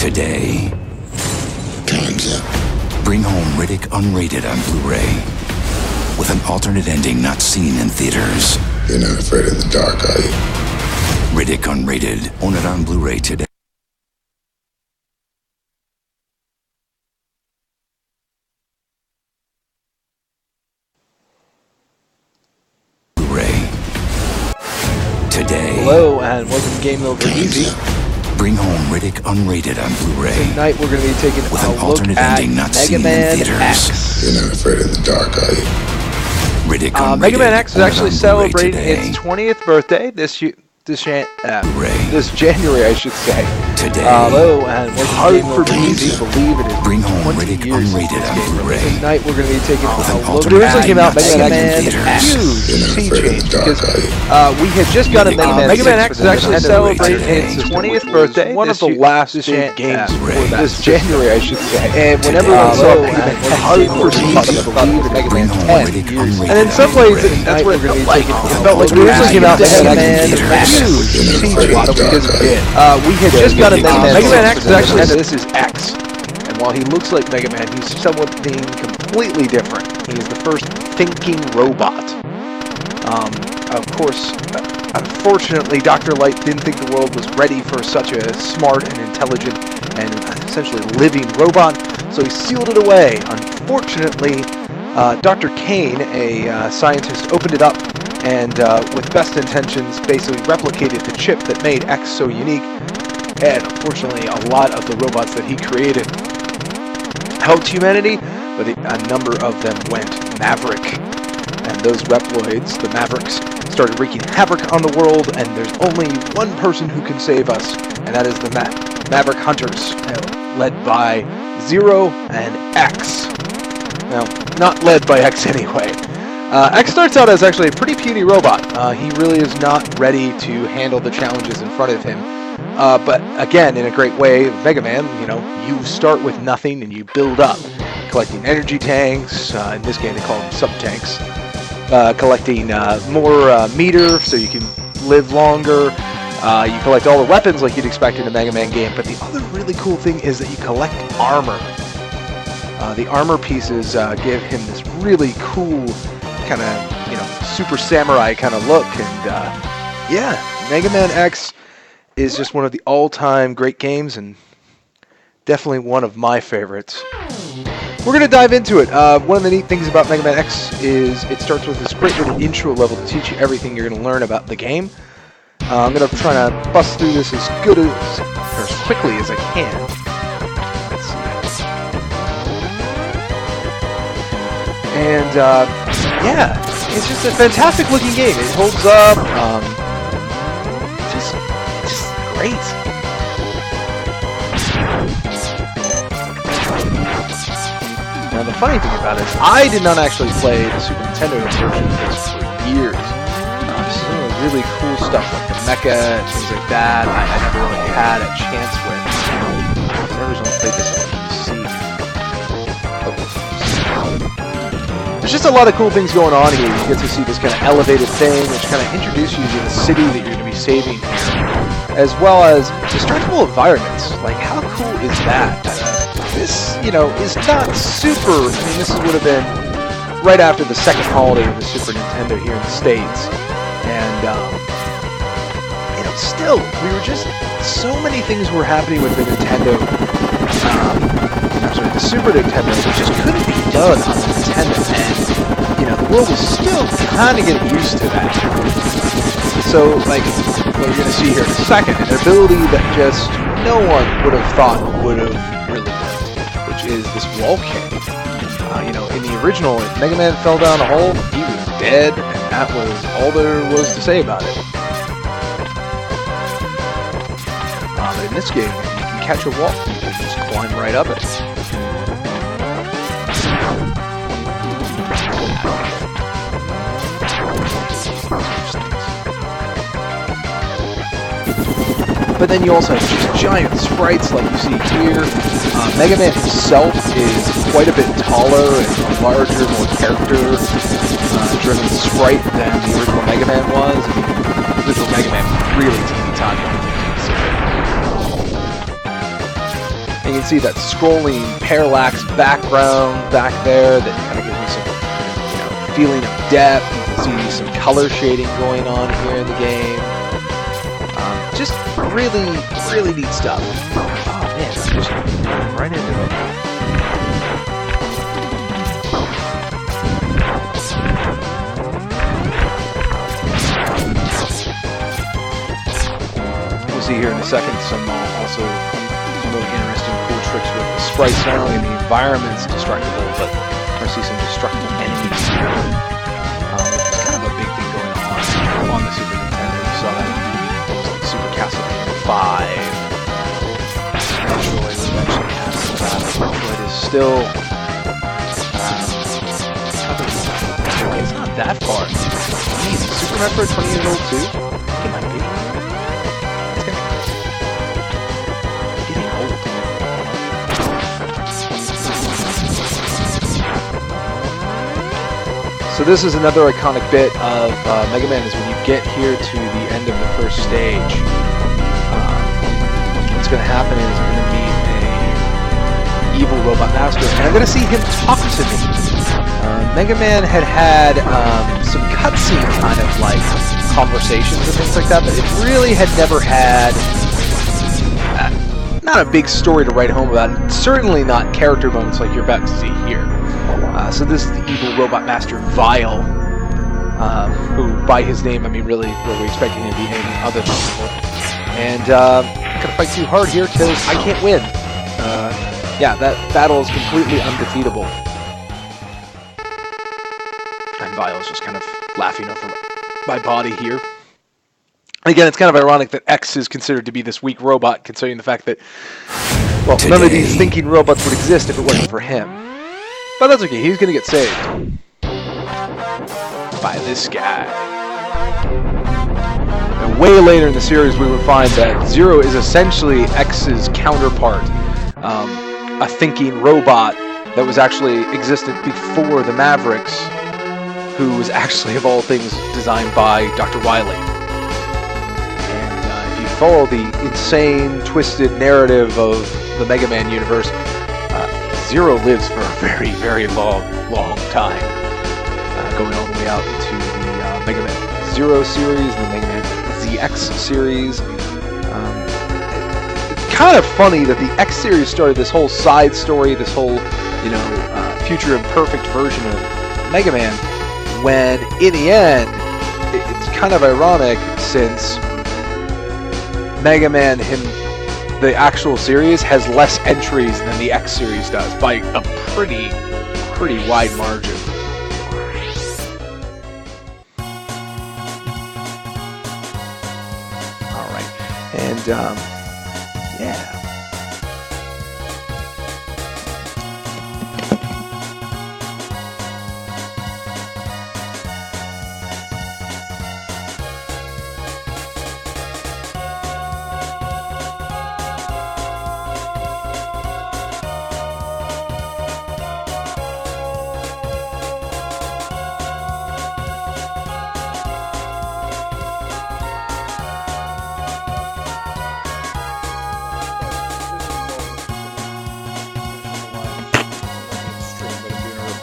Today, Time's up. bring home Riddick Unrated on Blu-ray with an alternate ending not seen in theaters. You're not afraid of the dark, are you? Riddick Unrated. Own it on Blu-ray today. Blu-ray. Today, Hello and welcome to Game Over Easy. bring home Riddick Unrated on Blu-ray Tonight we're going to be taking with a an look alternate at ending not Mega seen in Man theaters. X. You're not afraid of the dark, are you? Riddick Unrated. Mega Man X is own it actually on Blu-ray celebrating today. its 20th birthday this January, I should say. Today, Hello and welcome to Game Over for Easy. Easy. Believe it is bring home 20 Riddick years since Unrated this on game Blu-ray. released. Tonight we're going to be taking With an a look. alternate It originally came out ending Mega not Man seen in X theaters. huge You're not sea afraid of change the dark, because are you? we had just got a Riddick Mega Man Mega Man X X is is actually actually celebrating celebrating its its 20th birthday. One of the last big games for that this January, I should say. And when Today. everyone saw Hello, Mega Man and X, welcome for to some Easy. people thought it was Mega Bring Man home 10 Riddick years. Unrated And in on some ways, Blu-ray. that's what it felt like. It It felt like we originally came out Mega Mega Man Man theaters. huge You're not sea afraid change of the because dark, are you? we had just got a Mega Man X is actually Nintendo. this is X. And while he looks like Mega Man, he's somewhat being completely different. He is the first thinking robot. Of course, unfortunately, Dr. Light didn't think the world was ready for such a smart and intelligent and essentially living robot, so he sealed it away. Unfortunately, Dr. Kane, a scientist, opened it up and, with best intentions, basically replicated the chip that made X so unique. And unfortunately, a lot of the robots that he created helped humanity, but a number of them went maverick. And those Reploids, the Mavericks, started wreaking havoc on the world, and there's only one person who can save us, and that is the Maverick Hunters, led by Zero and X. Now, not led by X anyway. X starts out as actually a pretty puny robot. He really is not ready to handle the challenges in front of him. But again, in a great way, Mega Man, you start with nothing and you build up, collecting energy tanks. In this game, they call them sub-tanks. Collecting more meter so you can live longer. You collect all the weapons like you'd expect in a Mega Man game. But the other really cool thing is that you collect armor. The armor pieces give him this really cool kind of, super samurai kind of look. And yeah, Mega Man X is just one of the all-time great games and definitely one of my favorites. We're going to dive into it. One of the neat things about Mega Man X is it starts with this great little intro level to teach you everything you're going to learn about the game. I'm going to try to bust through this as quickly as I can. Let's see. And yeah, it's just a fantastic looking game. It holds up. Just great. Now the funny thing about it is I did not actually play the Super Nintendo version of this for years. Some of the really cool stuff like the mecha and things like that I never really had a chance with. I originally played this on PC. There's just a lot of cool things going on here. You get to see this kind of elevated thing which kind of introduces you to the city that you're going to be saving here, as well as destructible environments. Like, how cool is that? This, is not super. I mean, this would have been right after the second holiday of the Super Nintendo here in the States. And, still, we were just, so many things were happening with the Nintendo, the Super Nintendo, that just couldn't be done on the Nintendo. And, the world was still kind of getting used to that. So, like, what you're going to see here in a second, an ability that just no one would have thought would have really worked, which is this wall kick. In the original, if Mega Man fell down a hole, he was dead, and that was all there was to say about it. But in this game, you can catch a wall, you can just climb right up it. But then you also have just giant sprites like you see here. Mega Man himself is quite a bit taller and larger, more character-driven sprite than the original Mega Man was. I mean, the original Mega Man was really teeny tiny. And you can see that scrolling parallax background back there that kind of gives me some feeling of depth. You can see some color shading going on here in the game. Just really, really neat stuff. Oh man, just right into it. We'll see here in a second some also some really interesting, cool tricks with the sprites. Not only the environment's destructible, but we're see some destructible enemies here. Which is kind of a big thing going on the Super Nintendo. You saw that in Super Castlevania 5. Metroid was eventually has Metroid is still it's not that far. Jeez, Super Metroid 20 years old too? I think it might be. So this is another iconic bit of Mega Man, is when you get here to the end of the first stage, what's going to happen is I'm going to meet a evil robot master, and I'm going to see him talk to me. Mega Man had some cutscene kind of like conversations and things like that, but it really had never had not a big story to write home about, and certainly not character moments like you're about to see here. So this is the evil robot master Vile, who by his name, I mean really, were we expecting him to be anything other than evil. And I'm gonna fight too hard here because I can't win. Yeah, that battle is completely undefeatable. And Vile is just kind of laughing over my body here. Again, it's kind of ironic that X is considered to be this weak robot, considering the fact that, well, none of these thinking robots would exist if it wasn't for him. But that's okay, he's gonna get saved by this guy. And way later in the series we would find that Zero is essentially X's counterpart. A thinking robot that was actually existed before the Mavericks, who was actually, of all things, designed by Dr. Wily. And if you follow the insane, twisted narrative of the Mega Man universe, Zero lives for a very, very long time, going all the way out to the Mega Man Zero series, the Mega Man ZX series. It's kind of funny that the X series started this whole side story, this whole, future imperfect version of Mega Man, when in the end, it's kind of ironic since Mega Man the actual series has less entries than the X series does by a pretty wide margin. All right, and yeah.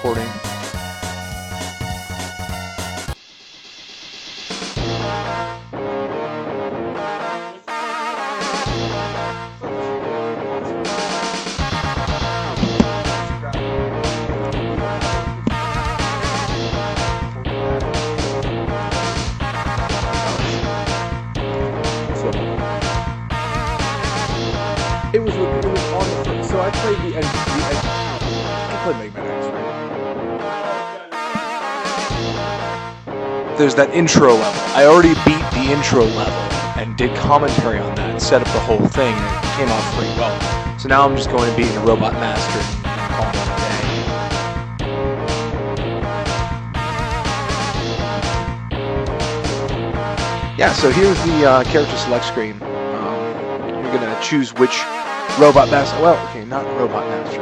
Recording. It was on the first, so I played the I played Mega Man X, right? There's that intro level. I already beat the intro level and did commentary on that and set up the whole thing, and it came off pretty well. So now I'm just going to be the Robot Master and call it a day. Yeah, so here's the character select screen. You're going to choose which Robot Master, well, okay, not Robot Master,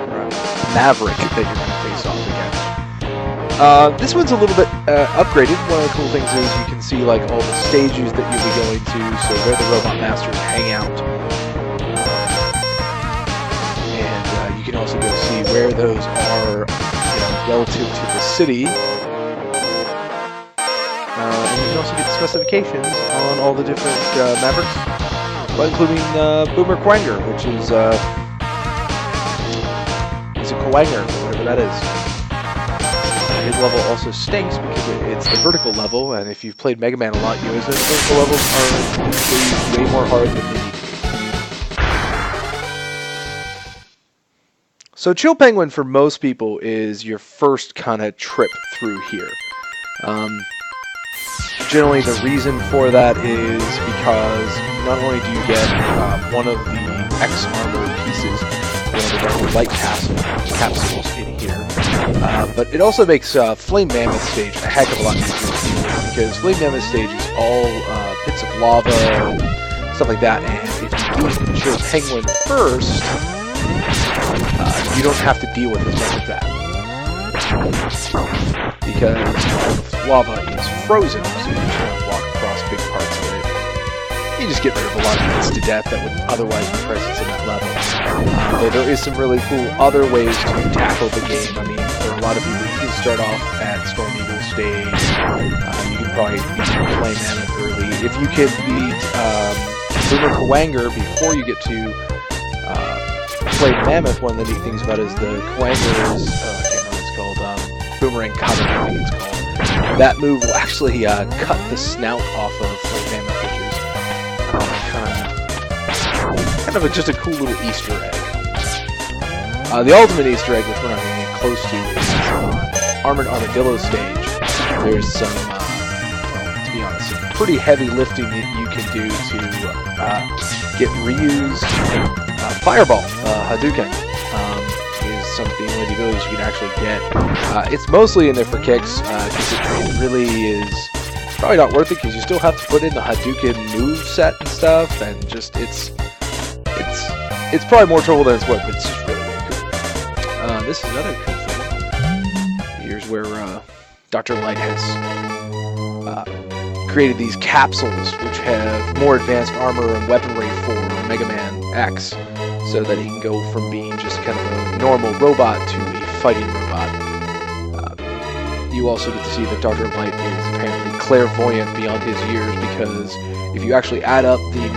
Maverick that you're going to face off against. This one's a little bit upgraded. One of the cool things is you can see like all the stages that you'll be going to, so where the Robot Masters hang out. can also go see where those are, relative to the city. And you can also get the specifications on all the different Mavericks, including Boomer Quanger, which is it's a Quanger, whatever that is. His level also stinks because it's the vertical level, and if you've played Mega Man a lot, you know the vertical levels are usually way more hard than the... So Chill Penguin, for most people, is your first kind of trip through here. Generally, the reason for that is because not only do you get one of the X armor pieces, the Dark Light capsules in here, but it also makes Flame Mammoth Stage a heck of a lot easier to deal with, because Flame Mammoth Stage is all bits of lava, stuff like that, and if you do Chill Penguin first, you don't have to deal with as much of that. Because lava is frozen, so you just want to walk across big parts of it. You just get rid of a lot of hits to death that would otherwise be present in that level. Though there is some really cool other ways to tackle the game. I mean, for a lot of people, you can start off at Storm Eagle stage. You can probably beat Flame Mammoth early. If you can beat Boomer Quanger before you get to Flame Mammoth, one of the neat things about it is the Quanger's, I can't remember what it's called, Boomerang Cutter, I think it's called. That move will actually cut the snout off of Flame Mammoth, which is kind of just a cool little Easter egg. The ultimate Easter egg, which we're not going to get close to, is Armored Armadillo stage. There's some, to be honest, some pretty heavy lifting that you can do to get Ryu's Fireball, Hadouken, is something, one of the abilities you can actually get. It's mostly in there for kicks, because it really is probably not worth it, because you still have to put in the Hadouken move set and stuff, and just, it's probably more trouble than it's worth, but it's just really, really cool. This is another cool thing. Here's where Dr. Light has created these capsules, which have more advanced armor and weaponry for Mega Man X, so that he can go from being just kind of a normal robot to a fighting robot. You also get to see that Dr. Light is apparently clairvoyant beyond his years, because if you actually add up the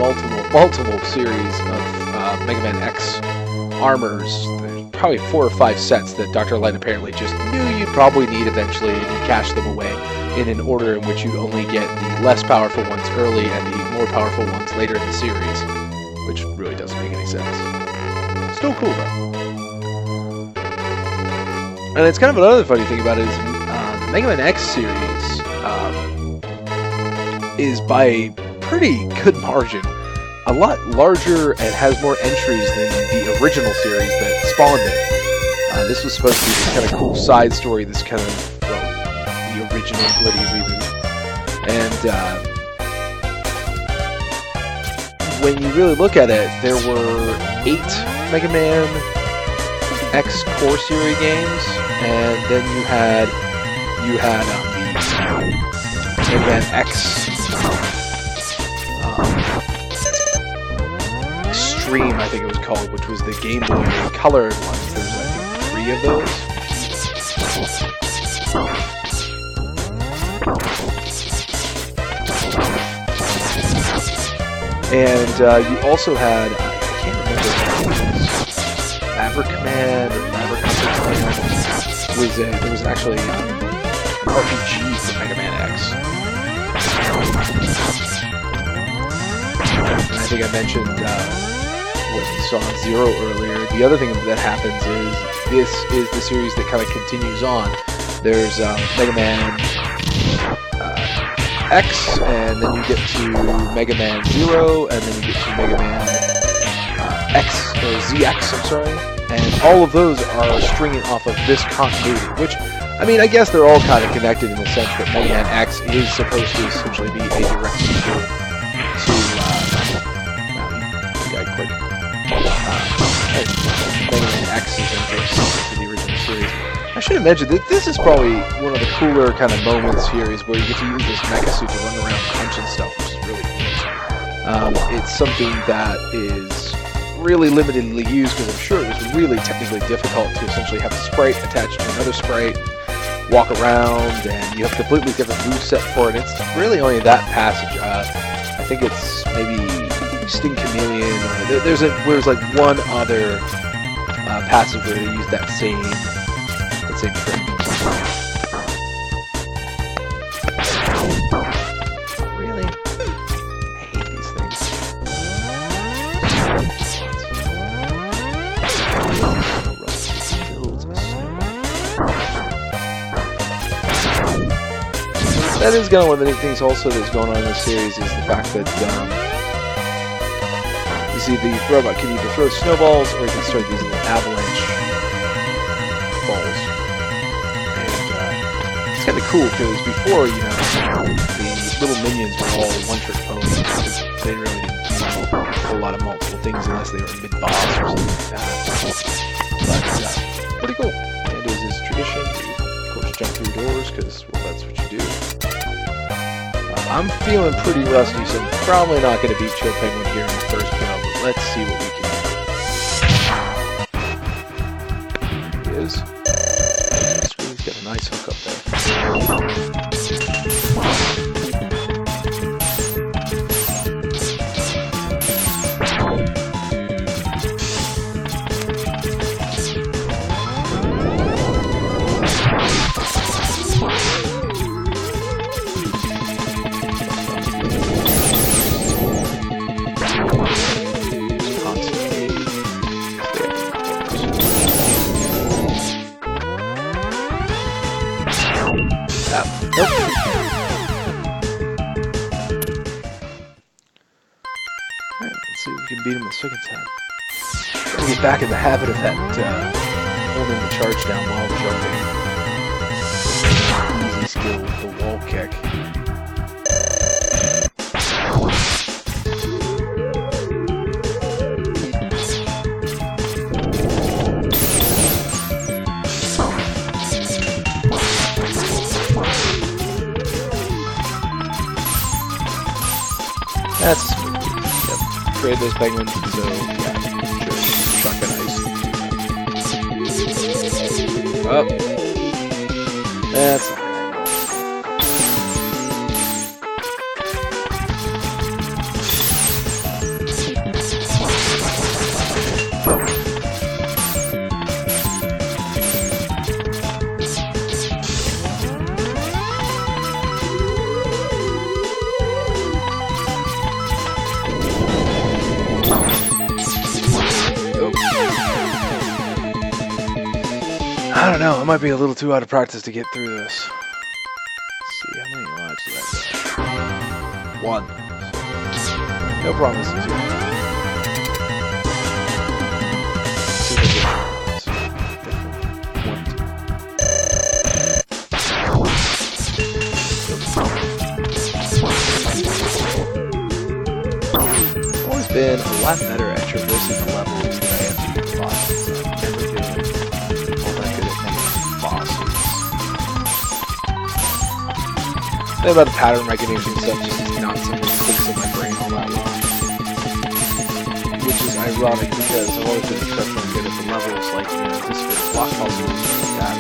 multiple series of Mega Man X armors, there's probably 4 or 5 sets that Dr. Light apparently just knew you'd probably need eventually, and he cached them away in an order in which you'd only get the less powerful ones early and the more powerful ones later in the series, which really doesn't make any sense. Still cool, though. And it's kind of another funny thing about it is the Mega Man X series is by a pretty good margin a lot larger and has more entries than the original series that spawned it. This was supposed to be this kind of cool side story, this kind of, the original Bloody reboot. And when you really look at it, there were 8 Mega Man X Core Series games, and then you had the Mega Man X Extreme, I think it was called, which was the Game Boy colored ones. There was, I think, 3 of those. And you also had, I can't remember if it was Maverick Command or Maverick Command. There was actually an RPG for Mega Man X. And I think I mentioned what you saw on Zero earlier. The other thing that happens is this is the series that kind of continues on. There's Mega Man X, and then you get to Mega Man 0, and then you get to Mega Man X, or ZX, I'm sorry. And all of those are stringing off of this continuity, which, I mean, I guess they're all kind of connected in the sense that Mega Man X is supposed to essentially be a direct sequel to, Mega Man X is a direct sequel to the original series. I should have mentioned that this is probably one of the cooler kind of moments here, is where you get to use this mecha suit to run around punching stuff, which is really cool. It's something that is really limitedly used because I'm sure it was really technically difficult to essentially have a sprite attached to another sprite, walk around, and you have a completely different moveset for it. It's really only that passage. I think it's maybe Sting Chameleon. Or there's like one other passage where they use that same trick. Really? I hate these things. That is kind of one of the neat things also that's going on in this series is the fact that you see the robot can either throw snowballs or you can start these little avalanche balls. And it's kind of cool because before, you know, the little minions were all one-trick ponies. They really didn't do a whole lot of multiple things unless they were mid-boss or something like that. But pretty cool. And as is tradition, you of course jump through doors because, well, that's what you do. I'm feeling pretty rusty, so I'm probably not going to beat Chill Penguin here in the first go, but let's see what we can do. Here he is. He's got a nice hook up there. Nope. Alright, let's see if we can beat him the second time. Gotta get back in the habit of that, holding the charge down while jumping. Easy skill with the wall kick. That's smooth. Yep. Trade those penguins, so yeah, just shotgun ice. Up. That's not I don't know, I might be a little too out of practice to get through this. Let's see, how many lives do I have? One. No promises here. I've always been a lot better at traversing the levels that I have to use bosses. I've never been something about the pattern recognition stuff just is not something that clicks in my brain all that well. Which is ironic because I've always been exceptionally good at the levels, like, you know, this for block puzzles and stuff like that.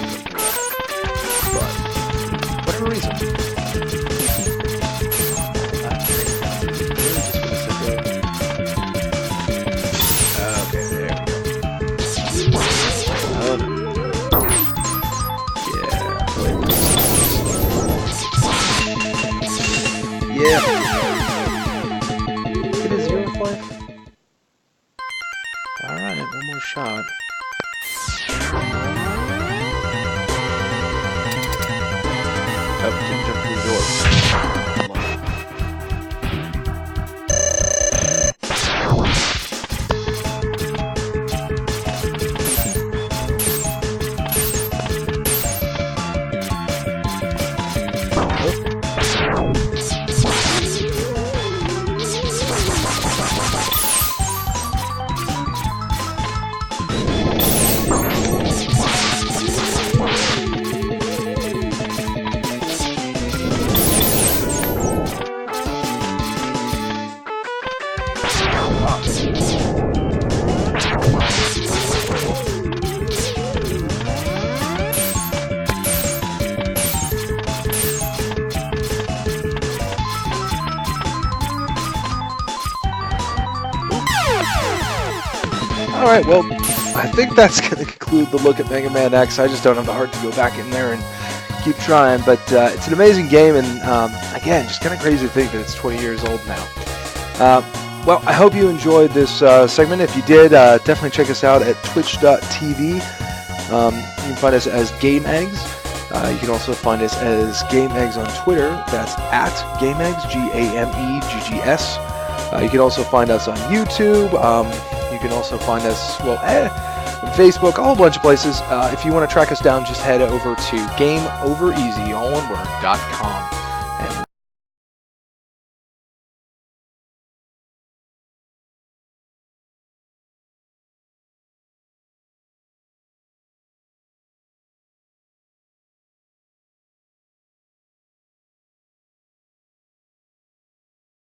But, for whatever reason. Okay, there we go. Oh, no. Yeah. It is your life. Alright, one more shot. Oh, didn't jump through the door. All right, well, I think that's going to conclude the look at Mega Man X. I just don't have the heart to go back in there and keep trying, but it's an amazing game, and again, just kind of crazy to think that it's 20 years old now. Well, I hope you enjoyed this segment. If you did, definitely check us out at twitch.tv. You can find us as Game Eggs. You can also find us as Game Eggs on Twitter. That's at Game Eggs, GAMEGGS. You can also find us on YouTube. You can also find us, on Facebook, a whole bunch of places. If you want to track us down, just head over to GameOverEasy, all one word, .com.